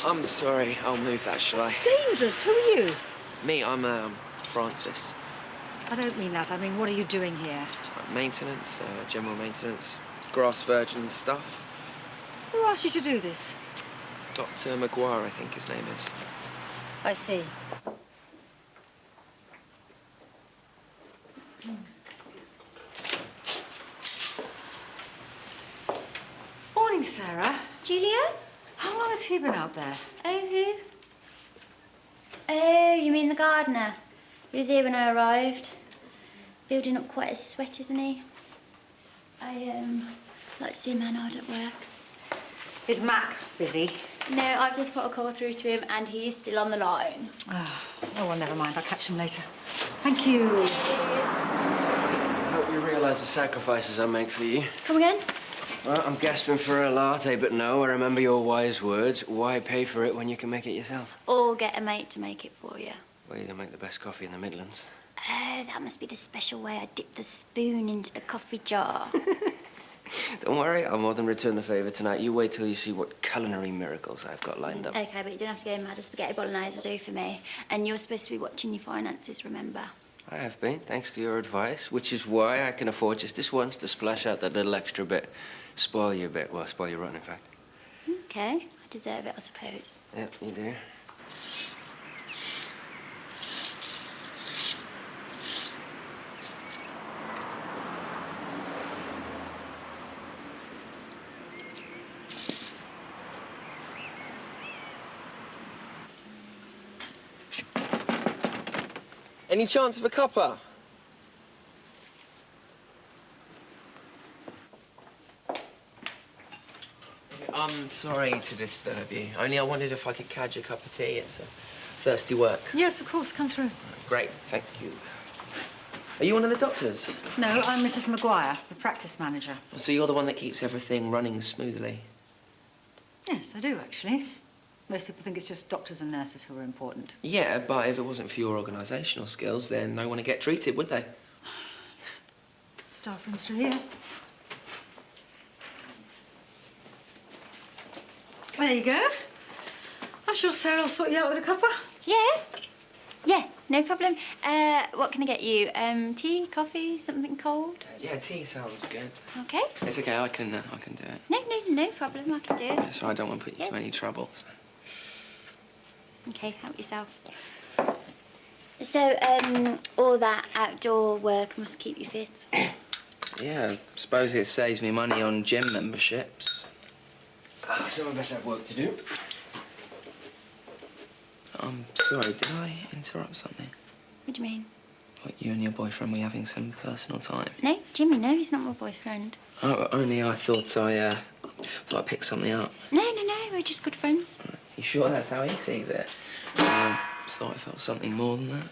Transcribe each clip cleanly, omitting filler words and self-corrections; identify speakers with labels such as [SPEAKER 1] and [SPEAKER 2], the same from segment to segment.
[SPEAKER 1] I'm sorry. I'll move that, shall I?
[SPEAKER 2] Dangerous. Who are you?
[SPEAKER 1] Me, I'm, Francis.
[SPEAKER 2] I don't mean that. I mean, what are you doing here?
[SPEAKER 1] Maintenance, general maintenance. Grass virgin stuff.
[SPEAKER 2] Who asked you to do this?
[SPEAKER 1] Dr. Maguire, I think his name is.
[SPEAKER 2] I see. Morning, Sarah.
[SPEAKER 3] Julia?
[SPEAKER 2] How long has he been out there?
[SPEAKER 3] Oh, who? Oh, you mean the gardener? He was here when I arrived. Building up quite a sweat, isn't he? I, like to see a man hard at work.
[SPEAKER 2] Is Mac busy?
[SPEAKER 3] No, I've just put a call through to him and he is still on the line.
[SPEAKER 2] Oh, well, never mind. I'll catch him later. Thank you.
[SPEAKER 1] I hope you realise the sacrifices I make for you.
[SPEAKER 3] Come again?
[SPEAKER 1] Well, I'm gasping for a latte, but no, I remember your wise words. Why pay for it when you can make it yourself?
[SPEAKER 3] Or get a mate to make it for you.
[SPEAKER 1] Well, you don't make the best coffee in the Midlands.
[SPEAKER 3] Oh, that must be the special way I dip the spoon into the coffee jar.
[SPEAKER 1] Don't worry, I'll more than return the favour tonight. You wait till you see what culinary miracles I've got lined up.
[SPEAKER 3] OK, but you don't have to go mad. A spaghetti bolognese will do for me. And you're supposed to be watching your finances, remember?
[SPEAKER 1] I have been, thanks to your advice, which is why I can afford just this once to splash out that little extra bit. Spoil you a bit. Well, spoil you rotten, in fact.
[SPEAKER 3] OK, I deserve it, I suppose.
[SPEAKER 1] Yep, you do. Any chance of a cuppa? I'm sorry to disturb you. Only I wondered if I could cadge a cup of tea. It's thirsty work.
[SPEAKER 2] Yes, of course. Come through.
[SPEAKER 1] Great, thank you. Are you one of the doctors?
[SPEAKER 2] No, I'm Mrs. Maguire, the practice manager.
[SPEAKER 1] So you're the one that keeps everything running smoothly?
[SPEAKER 2] Yes, I do, actually. Most people think it's just doctors and nurses who are important.
[SPEAKER 1] Yeah, but if it wasn't for your organisational skills, then no one would get treated, would they?
[SPEAKER 2] The staff room's through here. There you go. I'm sure Sarah will sort you out with a cuppa.
[SPEAKER 3] Yeah, no problem. What can I get you? Tea, coffee, something cold?
[SPEAKER 1] Yeah, tea sounds good.
[SPEAKER 3] OK.
[SPEAKER 1] It's OK, I can do it.
[SPEAKER 3] No problem, I can do it.
[SPEAKER 1] Yeah, so I don't want to put you to any trouble.
[SPEAKER 3] OK, help yourself. So, all that outdoor work must keep you fit.
[SPEAKER 1] Yeah, I suppose it saves me money on gym memberships. Some of us have work to do. I'm sorry, did I interrupt something?
[SPEAKER 3] What do you mean?
[SPEAKER 1] What, you and your boyfriend were having some personal time?
[SPEAKER 3] No, Jimmy, no, he's not my boyfriend.
[SPEAKER 1] Oh, only I thought I picked something up.
[SPEAKER 3] No, we're just good friends.
[SPEAKER 1] You sure that's how he sees it? Thought I felt something more than that.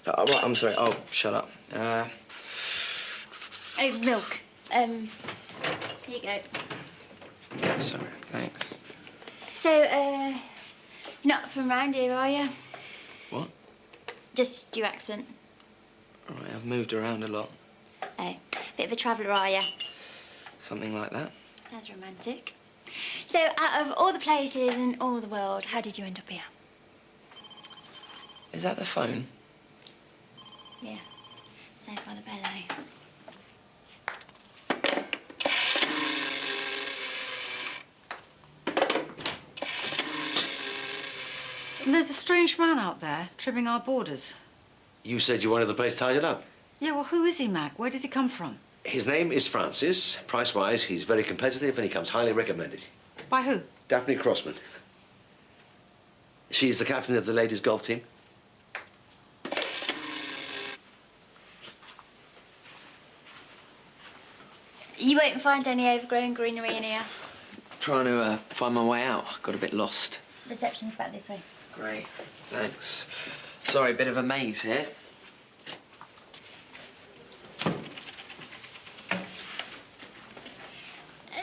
[SPEAKER 1] Oh, right, I'm sorry. Oh, shut up.
[SPEAKER 3] Oh, milk. Here you go.
[SPEAKER 1] Yeah, sorry, thanks.
[SPEAKER 3] So, you're not from round here, are you?
[SPEAKER 1] What?
[SPEAKER 3] Just your accent.
[SPEAKER 1] All right, I've moved around a lot.
[SPEAKER 3] Oh, bit of a traveller, are you?
[SPEAKER 1] Something like that.
[SPEAKER 3] Sounds romantic. So, out of all the places in all the world, how did you end up here?
[SPEAKER 1] Is that the phone?
[SPEAKER 3] Yeah, saved by the ballet.
[SPEAKER 2] And there's a strange man out there trimming our borders.
[SPEAKER 4] You said you wanted the place tidied up.
[SPEAKER 2] Yeah, well, who is he, Mac? Where does he come from?
[SPEAKER 4] His name is Francis. Price-wise, he's very competitive and he comes highly recommended.
[SPEAKER 2] By who?
[SPEAKER 4] Daphne Crossman. She's the captain of the ladies' golf team.
[SPEAKER 3] You won't find any overgrown greenery in here.
[SPEAKER 1] Trying to find my way out. Got a bit lost.
[SPEAKER 3] Reception's back this way.
[SPEAKER 1] Great, thanks. Sorry, a bit of a maze here.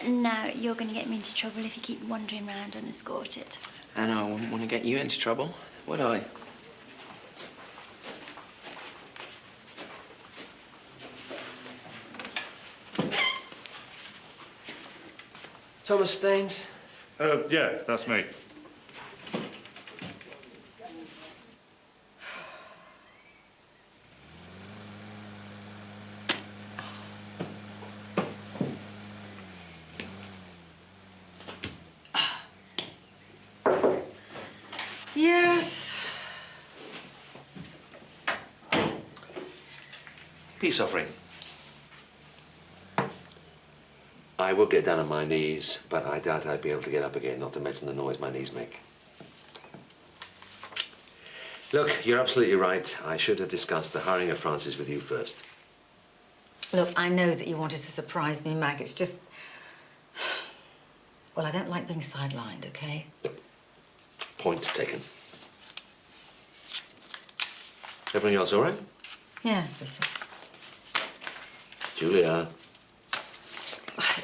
[SPEAKER 3] No, you're going to get me into trouble if you keep wandering around unescorted.
[SPEAKER 1] And I wouldn't want to get you into trouble, would I? Thomas Staines?
[SPEAKER 5] Yeah, that's me.
[SPEAKER 2] Yes.
[SPEAKER 4] Peace offering. I would get down on my knees, but I doubt I'd be able to get up again, not to mention the noise my knees make. Look, you're absolutely right. I should have discussed the hiring of Francis with you first.
[SPEAKER 2] Look, I know that you wanted to surprise me, Mag. It's just... Well, I don't like being sidelined, OK?
[SPEAKER 4] Point taken. Everything else all right?
[SPEAKER 2] Yeah, I suppose so.
[SPEAKER 4] Julia.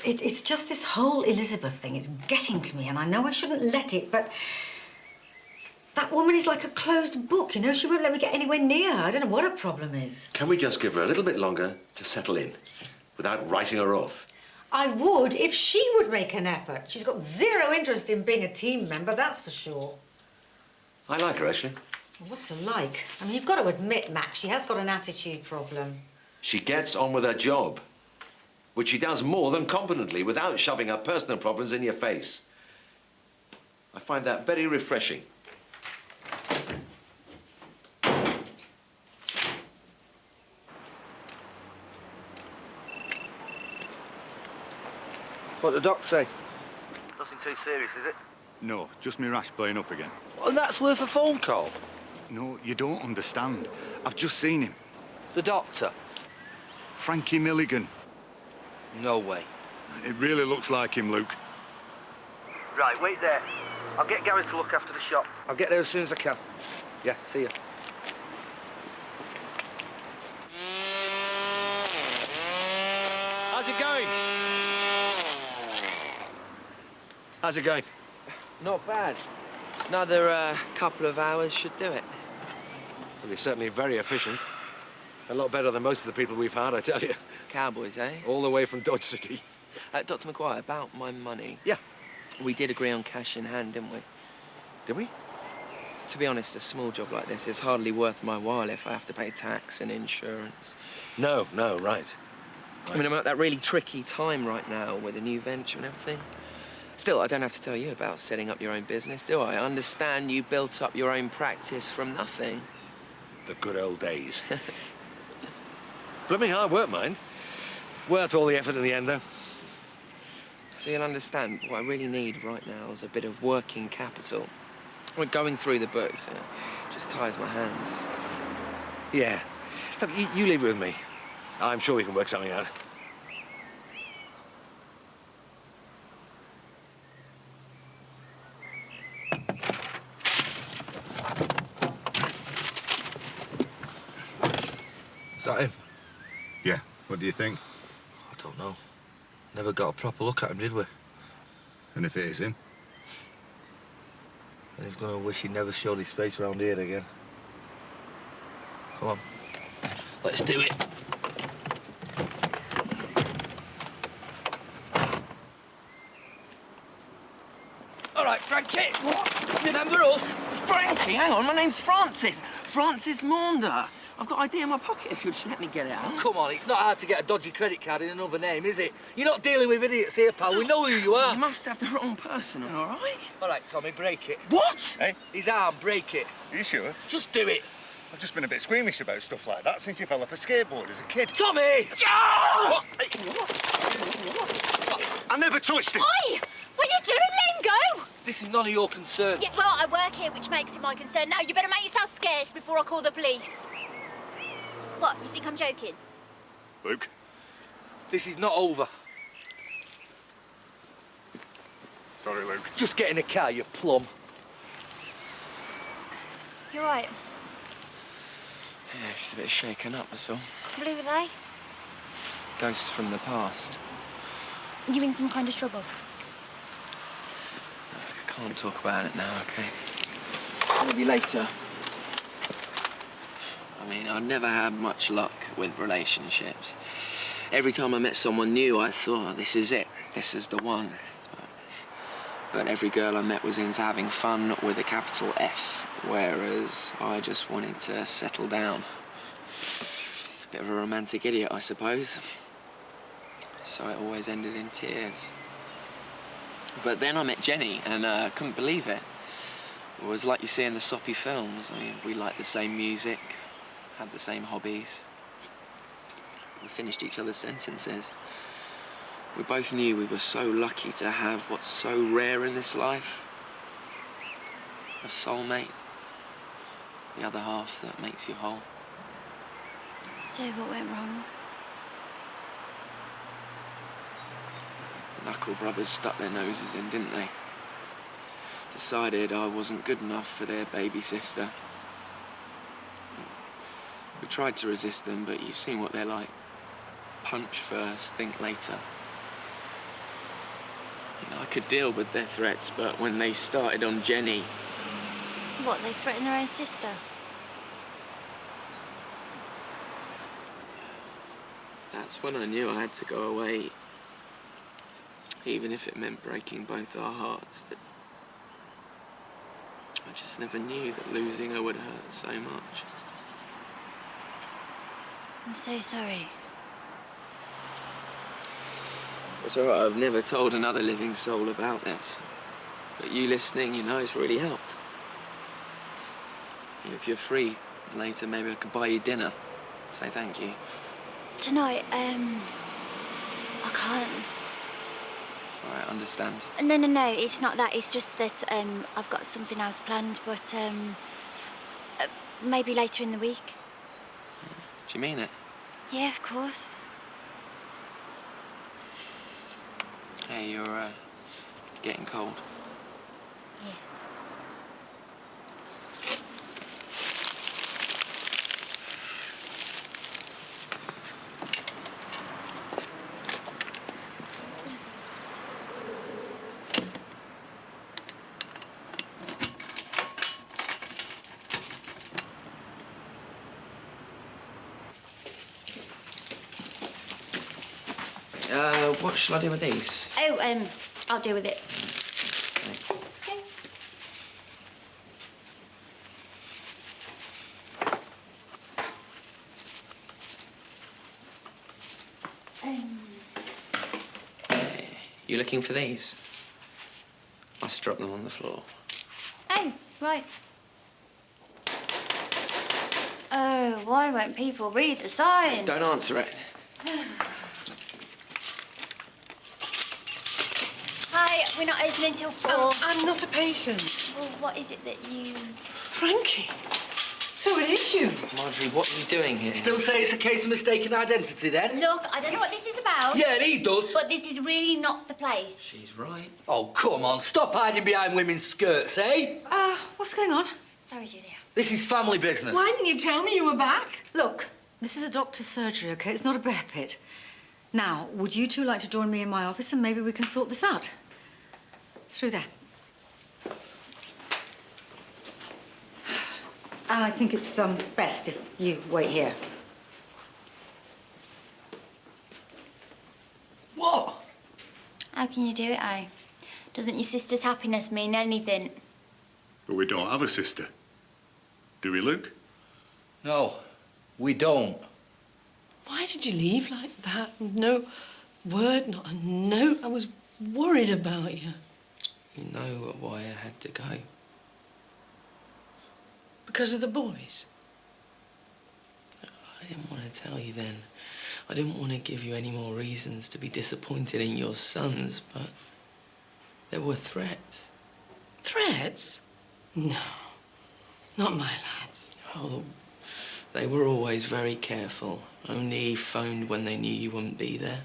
[SPEAKER 2] It's just this whole Elizabeth thing. It's getting to me, and I know I shouldn't let it, but... That woman is like a closed book, you know? She won't let me get anywhere near her. I don't know what her problem is.
[SPEAKER 4] Can we just give her a little bit longer to settle in without writing her off?
[SPEAKER 2] I would if she would make an effort. She's got zero interest in being a team member, that's for sure.
[SPEAKER 4] I like her, actually.
[SPEAKER 2] Well, what's her like? I mean, you've got to admit, Max, she has got an attitude problem.
[SPEAKER 4] She gets on with her job, which she does more than competently without shoving her personal problems in your face. I find that very refreshing.
[SPEAKER 1] What the doc say? Nothing too serious, is it?
[SPEAKER 5] No, just me rash playing up again.
[SPEAKER 1] Well, that's worth a phone call.
[SPEAKER 5] No, you don't understand. I've just seen him.
[SPEAKER 1] The doctor?
[SPEAKER 5] Frankie Milligan.
[SPEAKER 1] No way.
[SPEAKER 5] It really looks like him, Luke.
[SPEAKER 1] Right, wait there. I'll get Gary to look after the shop. I'll get there as soon as I can. Yeah, see you.
[SPEAKER 4] How's it going? How's it going?
[SPEAKER 1] Not bad. Another couple of hours should do it.
[SPEAKER 4] Well, you're certainly very efficient. A lot better than most of the people we've had, I tell you.
[SPEAKER 1] Cowboys, eh?
[SPEAKER 4] All the way from Dodge City.
[SPEAKER 1] Dr. McGuire, about my money.
[SPEAKER 4] Yeah.
[SPEAKER 1] We did agree on cash in hand, didn't we?
[SPEAKER 4] Did we?
[SPEAKER 1] To be honest, a small job like this is hardly worth my while if I have to pay tax and insurance.
[SPEAKER 4] No, right.
[SPEAKER 1] I mean, I'm at that really tricky time right now with a new venture and everything. Still, I don't have to tell you about setting up your own business, do I? I understand you built up your own practice from nothing.
[SPEAKER 4] The good old days. Blooming hard work, mind. Worth all the effort in the end, though.
[SPEAKER 1] So you'll understand, what I really need right now is a bit of working capital. We're going through the books, just ties my hands.
[SPEAKER 4] Yeah. Look, you leave it with me. I'm sure we can work something out.
[SPEAKER 6] Is that him?
[SPEAKER 5] Yeah, what do you think?
[SPEAKER 6] I don't know. Never got a proper look at him, did we?
[SPEAKER 5] And if it is him?
[SPEAKER 6] And he's gonna wish he never showed his face around here again. Come on. Let's do it.
[SPEAKER 1] All right, Frankie. What? Remember us? Frankie, hang on, my name's Francis. Francis Maunder. I've got ID in my pocket if you'll just let me get it out.
[SPEAKER 6] Come on, it's not hard to get a dodgy credit card in another name, is it? You're not dealing with idiots here, pal. We know who you are.
[SPEAKER 1] You must have the wrong person, all right?
[SPEAKER 6] All right, Tommy, break it.
[SPEAKER 1] What?
[SPEAKER 5] Hey,
[SPEAKER 6] His arm, break it.
[SPEAKER 5] are you sure?
[SPEAKER 6] Just do it.
[SPEAKER 5] I've just been a bit squeamish about stuff like that since you fell off a skateboard as a kid.
[SPEAKER 6] Tommy!
[SPEAKER 5] What? Hey. I never touched it.
[SPEAKER 3] Oi! What are you doing? Let him go!
[SPEAKER 6] This is none of your concern.
[SPEAKER 3] Yeah, well, I work here, which makes it my concern. Now, you better make yourself scarce before I call the police. What, you think I'm joking?
[SPEAKER 5] Luke,
[SPEAKER 6] This is not over.
[SPEAKER 5] sorry, Luke.
[SPEAKER 6] Just get in the car, you plum.
[SPEAKER 3] You're right.
[SPEAKER 1] Yeah, just a bit shaken up, that's all.
[SPEAKER 3] Blue are they?
[SPEAKER 1] Ghosts from the past.
[SPEAKER 3] You in some kind of trouble?
[SPEAKER 1] I can't talk about it now, okay? Maybe later. I mean, I never had much luck with relationships. Every time I met someone new, I thought, oh, this is it. This is the one. But every girl I met was into having fun with a capital F, whereas I just wanted to settle down. Bit of a romantic idiot, I suppose. So it always ended in tears. But then I met Jenny, and I couldn't believe it. It was like you see in the soppy films. I mean, we liked the same music, had the same hobbies. We finished each other's sentences. We both knew we were so lucky to have what's so rare in this life. A soulmate. The other half that makes you whole.
[SPEAKER 3] So what went wrong?
[SPEAKER 1] The Knuckle brothers stuck their noses in, didn't they? Decided I wasn't good enough for their baby sister. We tried to resist them, but you've seen what they're like. Punch first, think later. You know, I could deal with their threats, but when they started on Jenny...
[SPEAKER 3] What, they threatened their own sister?
[SPEAKER 1] That's when I knew I had to go away. Even if it meant breaking both our hearts. I just never knew that losing her would hurt so much.
[SPEAKER 3] I'm so sorry.
[SPEAKER 1] It's all right, I've never told another living soul about this. But you listening, you know, it's really helped. If you're free later, maybe I could buy you dinner. Say thank you.
[SPEAKER 3] Tonight, I can't.
[SPEAKER 1] All right, understand.
[SPEAKER 3] No, it's not that. It's just that I've got something else planned, but maybe later in the week.
[SPEAKER 1] Do you mean it?
[SPEAKER 3] Yeah, of course.
[SPEAKER 1] Hey, you're getting cold.
[SPEAKER 3] Yeah.
[SPEAKER 1] What shall I do with these?
[SPEAKER 3] Oh, I'll deal with it.
[SPEAKER 1] Thanks.
[SPEAKER 3] Okay.
[SPEAKER 1] You looking for these? Must drop them on the floor.
[SPEAKER 3] Oh, right. Oh, why won't people read the sign?
[SPEAKER 1] Don't answer it.
[SPEAKER 3] Hi, we're not open until 4.
[SPEAKER 7] I'm not a patient.
[SPEAKER 3] Well, what is it that you...
[SPEAKER 7] Frankie, so it is you.
[SPEAKER 1] Marjorie, what are you doing here?
[SPEAKER 6] Still say it's a case of mistaken identity, then?
[SPEAKER 3] Look, I don't know what this is about.
[SPEAKER 6] Yeah, and he does.
[SPEAKER 3] But this is really not the place.
[SPEAKER 1] She's right.
[SPEAKER 6] Oh, come on, stop hiding behind women's skirts, eh?
[SPEAKER 2] What's going on?
[SPEAKER 3] Sorry, Julia.
[SPEAKER 6] This is family business.
[SPEAKER 7] Why didn't you tell me you were back?
[SPEAKER 2] Look, this is a doctor's surgery, OK? It's not a bear pit. Now, would you two like to join me in my office and maybe we can sort this out? It's through there. And I think it's best if you wait here.
[SPEAKER 6] What?
[SPEAKER 3] How can you do it, eh? Doesn't your sister's happiness mean anything?
[SPEAKER 5] But we don't have a sister. Do we, Luke?
[SPEAKER 6] No, we don't.
[SPEAKER 7] Why did you leave like that? No word, not a note. I was worried about you.
[SPEAKER 1] You know why I had to go.
[SPEAKER 7] Because of the boys?
[SPEAKER 1] I didn't want to tell you then. I didn't want to give you any more reasons to be disappointed in your sons, but there were threats.
[SPEAKER 7] Threats? No, not my lads.
[SPEAKER 1] Oh, they were always very careful. Only phoned when they knew you wouldn't be there.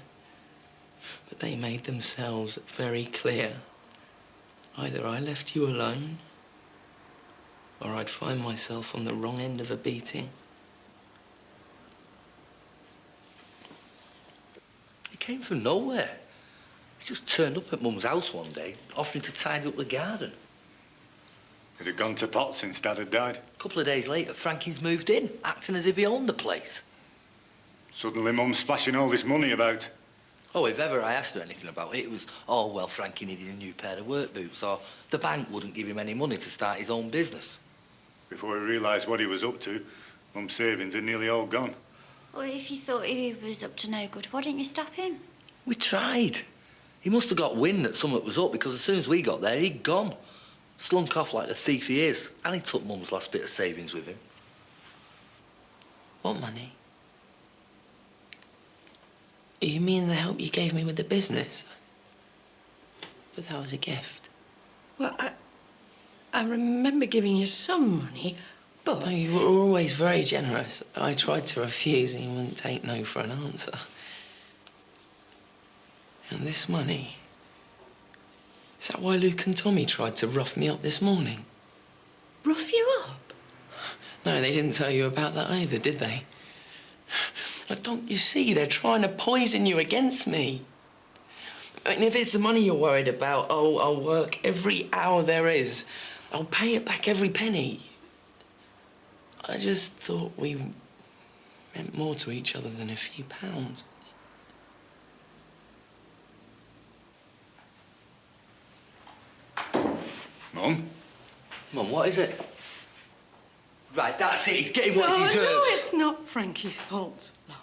[SPEAKER 1] But they made themselves very clear. Either I left you alone, or I'd find myself on the wrong end of a beating.
[SPEAKER 6] He came from nowhere. He just turned up at Mum's house one day, offering to tidy up the garden.
[SPEAKER 5] It had gone to pot since Dad had died.
[SPEAKER 6] A couple of days later, Frankie's moved in, acting as if he owned the place.
[SPEAKER 5] Suddenly Mum's splashing all this money about.
[SPEAKER 6] Oh, if ever I asked her anything about it, it was, oh, well, Frankie needed a new pair of work boots, or the bank wouldn't give him any money to start his own business.
[SPEAKER 5] Before he realised what he was up to, Mum's savings had nearly all gone.
[SPEAKER 3] Well, if you thought he was up to no good, why didn't you stop him?
[SPEAKER 6] We tried. He must have got wind that something was up, because as soon as we got there, he'd gone. Slunk off like the thief he is. And he took Mum's last bit of savings with him.
[SPEAKER 1] What money? You mean the help you gave me with the business? But that was a gift.
[SPEAKER 7] Well, I remember giving you some money, but...
[SPEAKER 1] No, you were always very generous. I tried to refuse and you wouldn't take no for an answer. And this money... Is that why Luke and Tommy tried to rough me up this morning?
[SPEAKER 7] Rough you up?
[SPEAKER 1] No, they didn't tell you about that either, did they? Don't you see? They're trying to poison you against me. I mean, if it's the money you're worried about, oh, I'll work every hour there is. I'll pay it back every penny. I just thought we meant more to each other than a few pounds.
[SPEAKER 5] Mum?
[SPEAKER 6] Mum, what is it? Right, that's it. He's getting what he deserves.
[SPEAKER 7] No, it's not Frankie's fault, love.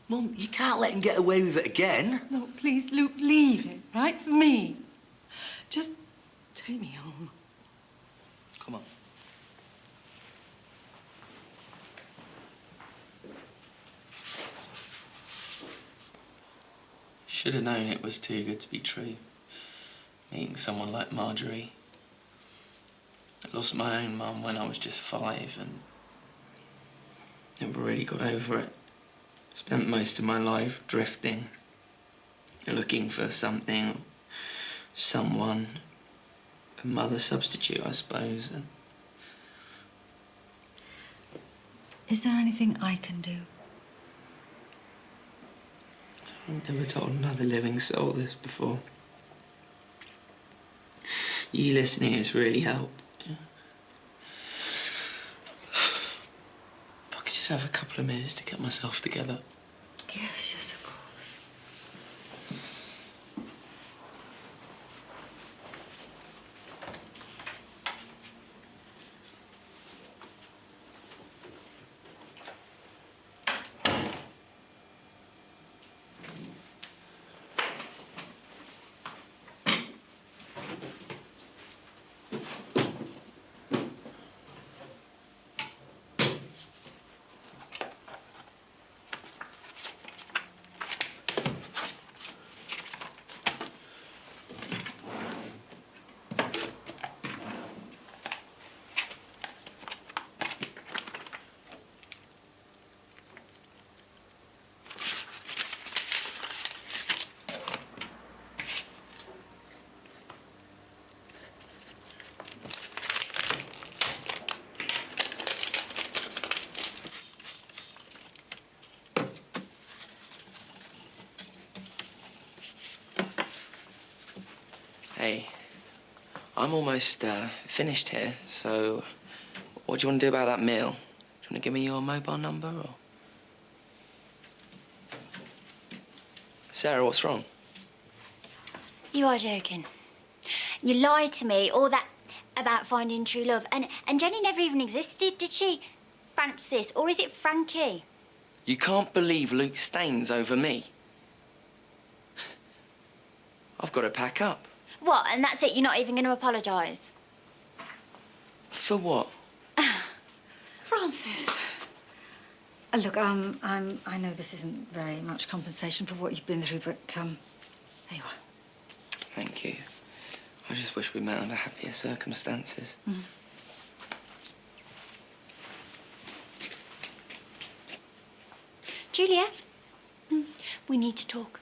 [SPEAKER 6] Mum, you can't let him get away with it again.
[SPEAKER 7] No, please, Luke, leave it, right? For me. Just take me home.
[SPEAKER 6] Come on.
[SPEAKER 1] Should have known it was too good to be true. Meeting someone like Marjorie. I lost my own mum when I was just 5 and never really got over it. Spent most of my life drifting, looking for something, someone, a mother substitute, I suppose. And
[SPEAKER 2] Is there anything I can do?
[SPEAKER 1] I've never told another living soul this before. You listening has really helped. If I could just have a couple of minutes to get myself together.
[SPEAKER 2] Yes, yes, of course.
[SPEAKER 1] Hey, I'm almost finished here, so what do you want to do about that meal? Do you want to give me your mobile number, or...? Sarah, what's wrong?
[SPEAKER 3] You are joking. You lied to me, all that about finding true love. And Jenny never even existed, did she? Francis, or is it Frankie?
[SPEAKER 1] You can't believe Luke stains over me. I've got to pack up.
[SPEAKER 3] What, and that's it? You're not even going to apologise?
[SPEAKER 1] For what?
[SPEAKER 2] Francis. Look, I know this isn't very much compensation for what you've been through, but, there you are.
[SPEAKER 1] Thank you. I just wish we met under happier circumstances.
[SPEAKER 2] Mm.
[SPEAKER 3] Julia, we need to talk.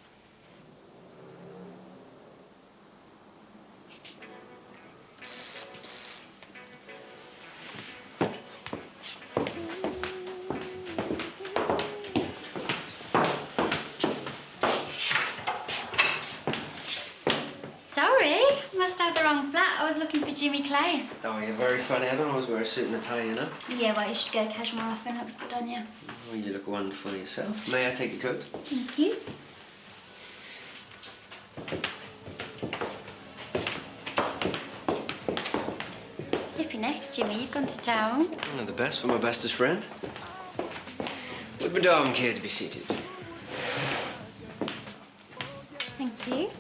[SPEAKER 3] Sorry, must have the wrong flat. I was looking for Jimmy Clay.
[SPEAKER 1] Oh, you're very funny. I don't always wear a suit and a tie, you know.
[SPEAKER 3] Yeah, well, you should go cash more often. Looks good on you.
[SPEAKER 1] Well, you look wonderful yourself. May I take your coat?
[SPEAKER 3] Thank you. Flipping heck, Jimmy, you've gone to town.
[SPEAKER 1] Oh, the best for my bestest friend. Would Madame care to be seated?
[SPEAKER 3] Thank you.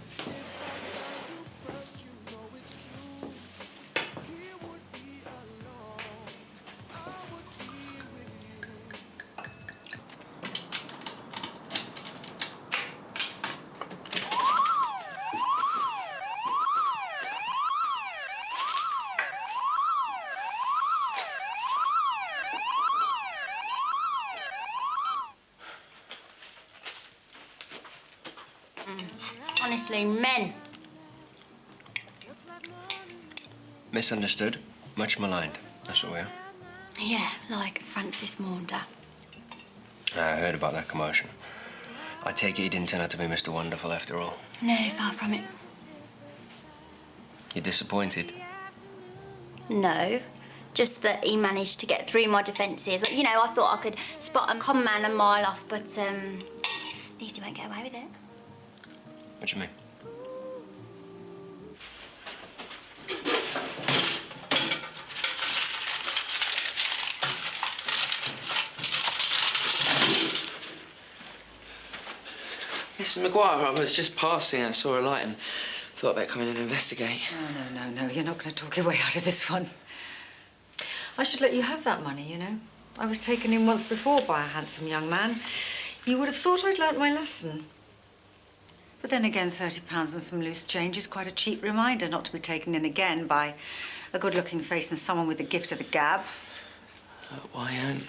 [SPEAKER 3] Honestly, men.
[SPEAKER 8] Misunderstood, much maligned. That's what we are.
[SPEAKER 3] Yeah, like Francis Maunder.
[SPEAKER 8] I heard about that commotion. I take it he didn't turn out to be Mr. Wonderful after all.
[SPEAKER 3] No, far from it.
[SPEAKER 8] You're disappointed?
[SPEAKER 3] No, just that he managed to get through my defences. You know, I thought I could spot a con man a mile off, but at least he won't get away with it.
[SPEAKER 8] What do you mean?
[SPEAKER 1] Mrs. Maguire, I was just passing. I saw a light and thought about coming and investigate.
[SPEAKER 2] No. You're not going to talk your way out of this one. I should let you have that money, you know. I was taken in once before by a handsome young man. You would have thought I'd learnt my lesson. But then again, £30 and some loose change is quite a cheap reminder not to be taken in again by a good-looking face and someone with the gift of the gab.
[SPEAKER 1] Why, Anne?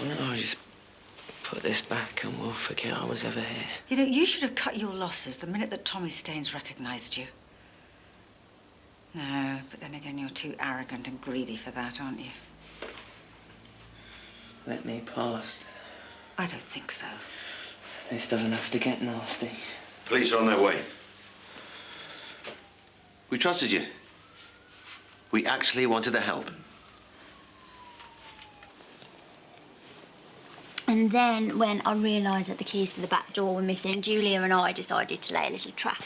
[SPEAKER 1] Well, I'll just put this back and we'll forget I was ever here.
[SPEAKER 2] You know, you should have cut your losses the minute that Tommy Staines recognised you. No, but then again, you're too arrogant and greedy for that, aren't you?
[SPEAKER 1] Let me past.
[SPEAKER 2] I don't think so.
[SPEAKER 1] This doesn't have to get nasty.
[SPEAKER 4] Police are on their way. We trusted you. We actually wanted to help.
[SPEAKER 3] And then when I realised that the keys for the back door were missing, Julia and I decided to lay a little trap.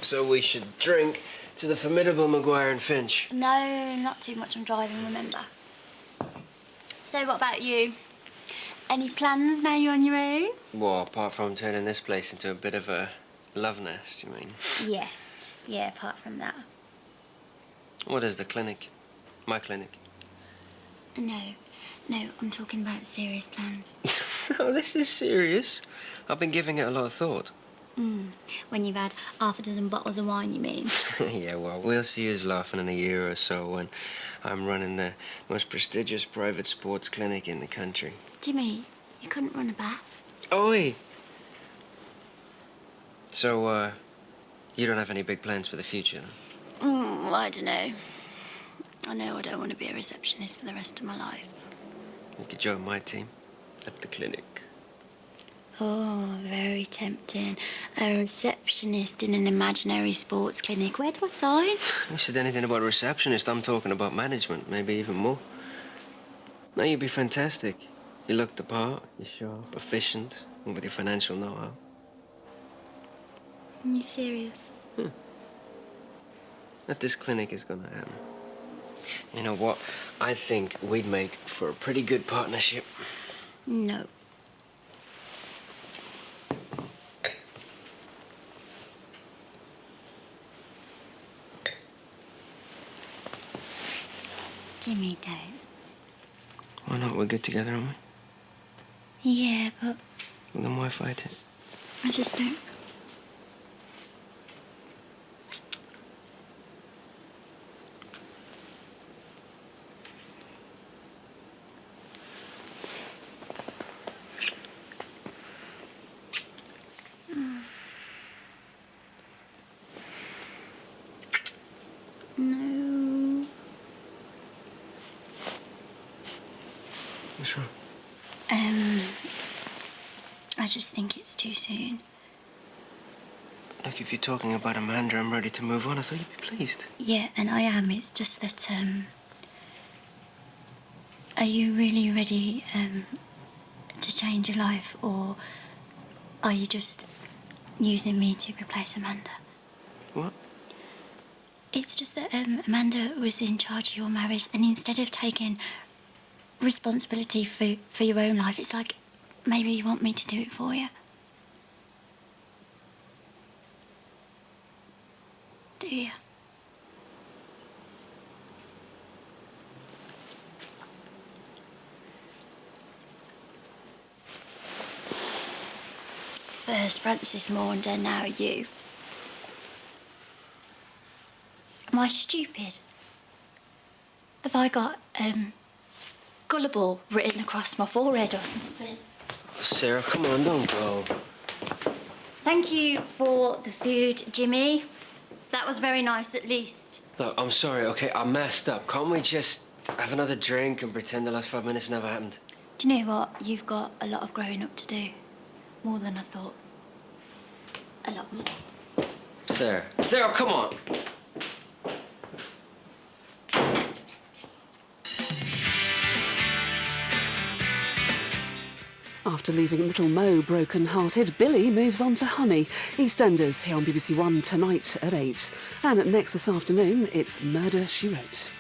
[SPEAKER 8] So we should drink to the formidable Maguire and Finch.
[SPEAKER 3] No, not too much. I'm driving, remember. So what about you? Any plans now you're on your own?
[SPEAKER 8] Well, apart from turning this place into a bit of a love nest, you mean?
[SPEAKER 3] Yeah, apart from that.
[SPEAKER 8] What is the clinic? My clinic?
[SPEAKER 3] No, I'm talking about serious plans.
[SPEAKER 8] No, this is serious. I've been giving it a lot of thought.
[SPEAKER 3] When you've had half a dozen bottles of wine, you mean?
[SPEAKER 8] Yeah, well, we'll see who's laughing in a year or so when I'm running the most prestigious private sports clinic in the country.
[SPEAKER 3] Jimmy, you couldn't run a bath?
[SPEAKER 8] Oi! So, you don't have any big plans for the future, then?
[SPEAKER 3] I don't know. I know I don't want to be a receptionist for the rest of my life.
[SPEAKER 8] You could join my team at the clinic.
[SPEAKER 3] Oh, very tempting. A receptionist in an imaginary sports clinic. Where do I sign?
[SPEAKER 8] You said anything about a receptionist, I'm talking about management, maybe even more. No, you'd be fantastic. You look the part, you're sharp, efficient, and with your financial know-how.
[SPEAKER 3] Are you serious?
[SPEAKER 8] That this clinic is gonna happen. You know what? I think we'd make for a pretty good partnership.
[SPEAKER 3] No. Jimmy, don't.
[SPEAKER 8] Why not? We're good together, aren't we?
[SPEAKER 3] Yeah, but
[SPEAKER 8] Well, then why fight it?
[SPEAKER 3] I just don't. No.
[SPEAKER 8] What's wrong?
[SPEAKER 3] I just think it's too soon.
[SPEAKER 8] Look, if you're talking about Amanda, I'm ready to move on. I thought you'd be pleased.
[SPEAKER 3] Yeah, and I am. It's just that, are you really ready, to change your life, or are you just using me to replace Amanda?
[SPEAKER 8] What?
[SPEAKER 3] It's just that, Amanda was in charge of your marriage, and instead of taking responsibility for your own life, it's like maybe you want me to do it for you. Do you? First Francis Maunder, now you. Am I stupid? Have I got, gullible written across my forehead or something?
[SPEAKER 8] Sarah, come on, don't go.
[SPEAKER 3] Thank you for the food, Jimmy. That was very nice, at least.
[SPEAKER 8] Look, I'm sorry, okay? I messed up. Can't we just have another drink and pretend the last 5 minutes never happened?
[SPEAKER 3] Do you know what? You've got a lot of growing up to do. More than I thought. A lot more.
[SPEAKER 8] Sarah. Sarah, come on!
[SPEAKER 9] After leaving little Mo broken-hearted, Billy moves on to Honey. EastEnders here on BBC1 tonight at 8. And next this afternoon, it's Murder, She Wrote.